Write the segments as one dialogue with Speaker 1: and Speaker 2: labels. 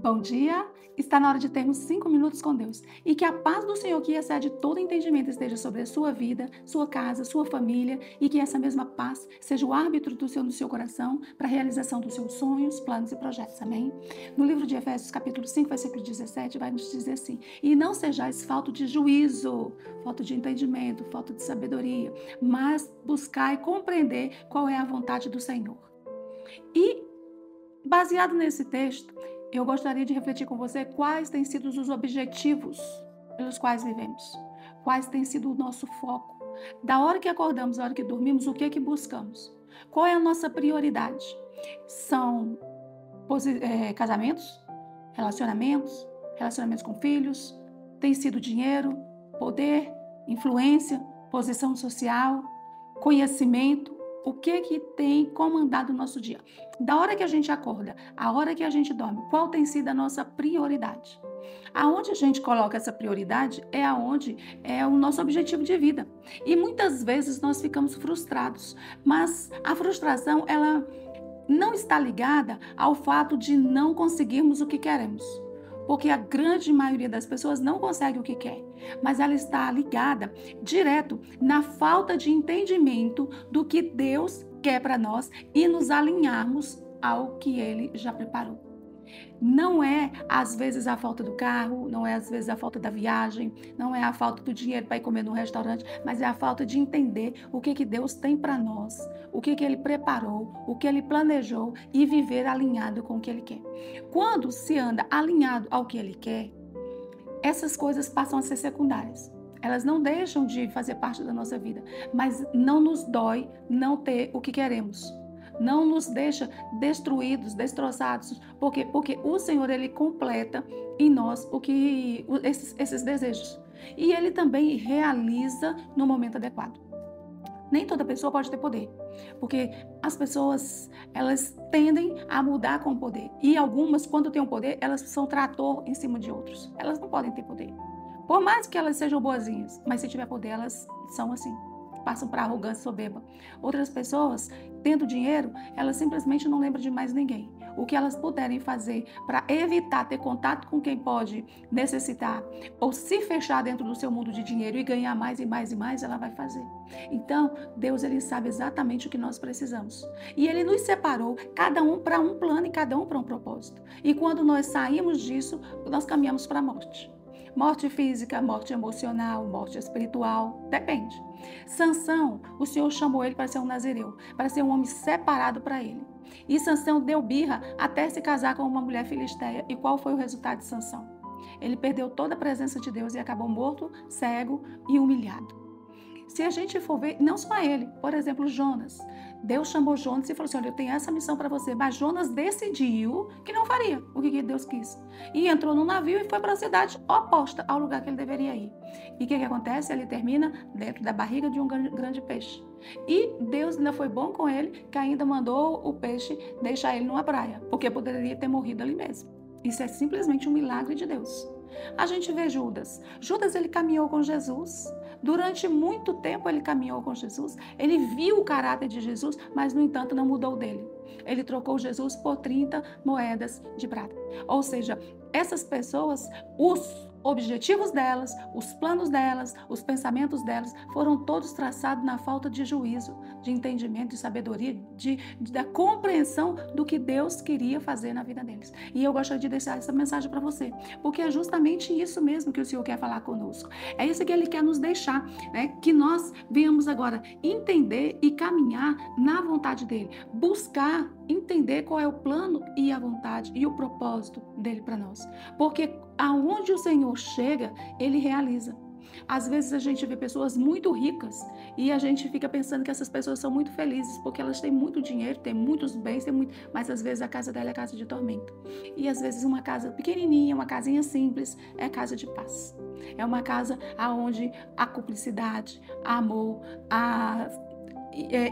Speaker 1: Bom dia! Está na hora de termos 5 minutos com Deus. E que a paz do Senhor, que excede todo entendimento, esteja sobre a sua vida, sua casa, sua família, e que essa mesma paz seja o árbitro do seu coração para a realização dos seus sonhos, planos e projetos. Amém? No livro de Efésios, capítulo 5, versículo 17, vai nos dizer assim: E não sejais falto de juízo, falta de entendimento, falta de sabedoria, mas buscai compreender qual é a vontade do Senhor. E, baseado nesse texto, eu gostaria de refletir com você quais têm sido os objetivos pelos quais vivemos, quais têm sido o nosso foco. Da hora que acordamos, da hora que dormimos, o que é que buscamos? Qual é a nossa prioridade? São casamentos, relacionamentos com filhos, tem sido dinheiro, poder, influência, posição social, conhecimento. O que tem comandado o nosso dia? Da hora que a gente acorda, a hora que a gente dorme, qual tem sido a nossa prioridade? Aonde a gente coloca essa prioridade é aonde é o nosso objetivo de vida. E muitas vezes nós ficamos frustrados, mas a frustração, ela não está ligada ao fato de não conseguirmos o que queremos. Porque a grande maioria das pessoas não consegue o que quer, mas ela está ligada direto na falta de entendimento do que Deus quer para nós e nos alinharmos ao que Ele já preparou. Não é, às vezes, a falta do carro, não é, às vezes, a falta da viagem, não é a falta do dinheiro para ir comer no restaurante, mas é a falta de entender o que Deus tem para nós, o que Ele preparou, o que Ele planejou e viver alinhado com o que Ele quer. Quando se anda alinhado ao que Ele quer, essas coisas passam a ser secundárias. Elas não deixam de fazer parte da nossa vida, mas não nos dói não ter o que queremos. Não nos deixa destruídos, destroçados. Por quê? Porque o Senhor, Ele completa em nós esses desejos. E Ele também realiza no momento adequado. Nem toda pessoa pode ter poder, porque as pessoas, elas tendem a mudar com o poder. E algumas, quando têm o poder, elas são trator em cima de outros. Elas não podem ter poder. Por mais que elas sejam boazinhas, mas se tiver poder, elas são assim. Passam para arrogância soberba. Outras pessoas, tendo dinheiro, elas simplesmente não lembram de mais ninguém. O que elas puderem fazer para evitar ter contato com quem pode necessitar ou se fechar dentro do seu mundo de dinheiro e ganhar mais e mais e mais, ela vai fazer. Então, Deus, Ele sabe exatamente o que nós precisamos. E Ele nos separou, cada um para um plano e cada um para um propósito. E quando nós saímos disso, nós caminhamos para a morte. Morte física, morte emocional, morte espiritual, depende. Sansão, o Senhor chamou ele para ser um nazireu, para ser um homem separado para ele. E Sansão deu birra até se casar com uma mulher filisteia. E qual foi o resultado de Sansão? Ele perdeu toda a presença de Deus e acabou morto, cego e humilhado. Se a gente for ver, não só ele, por exemplo, Jonas. Deus chamou Jonas e falou assim: olha, eu tenho essa missão para você. Mas Jonas decidiu que não faria o que Deus quis. E entrou no navio e foi para a cidade oposta ao lugar que ele deveria ir. E o que acontece? Ele termina dentro da barriga de um grande peixe. E Deus ainda foi bom com ele, que ainda mandou o peixe deixar ele numa praia, porque poderia ter morrido ali mesmo. Isso é simplesmente um milagre de Deus. A gente vê Judas. Judas, ele caminhou com Jesus. Durante muito tempo ele caminhou com Jesus. Ele viu o caráter de Jesus, mas, no entanto, não mudou dele. Ele trocou Jesus por 30 moedas de prata. Ou seja, essas pessoas, os objetivos delas, os planos delas, os pensamentos delas foram todos traçados na falta de juízo, de entendimento, de sabedoria, da compreensão do que Deus queria fazer na vida deles. E eu gostaria de deixar essa mensagem para você, porque é justamente isso mesmo que o Senhor quer falar conosco. É isso que Ele quer nos deixar, né? Que nós venhamos agora entender e caminhar na vontade dEle, buscar entender qual é o plano e a vontade e o propósito dEle para nós. Porque aonde o Senhor chega, Ele realiza. Às vezes a gente vê pessoas muito ricas e a gente fica pensando que essas pessoas são muito felizes porque elas têm muito dinheiro, têm muitos bens, mas às vezes a casa dela é casa de tormento. E às vezes uma casa pequenininha, uma casinha simples, é casa de paz. É uma casa onde há cumplicidade, há amor, há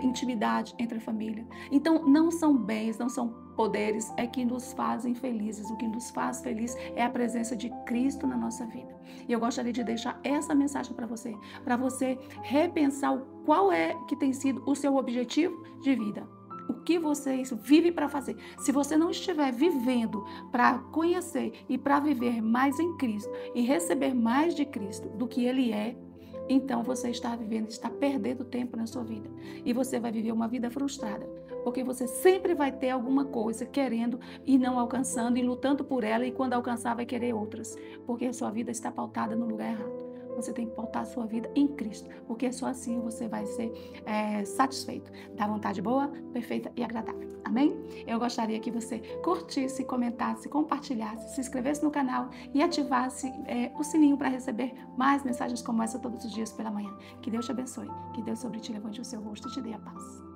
Speaker 1: intimidade entre a família. Então, não são bens, não são poderes, é que nos fazem felizes. O que nos faz feliz é a presença de Cristo na nossa vida. E eu gostaria de deixar essa mensagem para você repensar qual é que tem sido o seu objetivo de vida. o que você vive para fazer. Se você não estiver vivendo para conhecer e para viver mais em Cristo e receber mais de Cristo do que Ele é, então você está perdendo tempo na sua vida. E você vai viver uma vida frustrada. Porque você sempre vai ter alguma coisa querendo e não alcançando e lutando por ela, e quando alcançar vai querer outras. Porque a sua vida está pautada no lugar errado. Você tem que pautar a sua vida em Cristo, porque só assim você vai ser satisfeito da vontade boa, perfeita e agradável. Amém? Eu gostaria que você curtisse, comentasse, compartilhasse, se inscrevesse no canal e ativasse o sininho para receber mais mensagens como essa todos os dias pela manhã. Que Deus te abençoe, que Deus sobre ti levante o seu rosto e te dê a paz.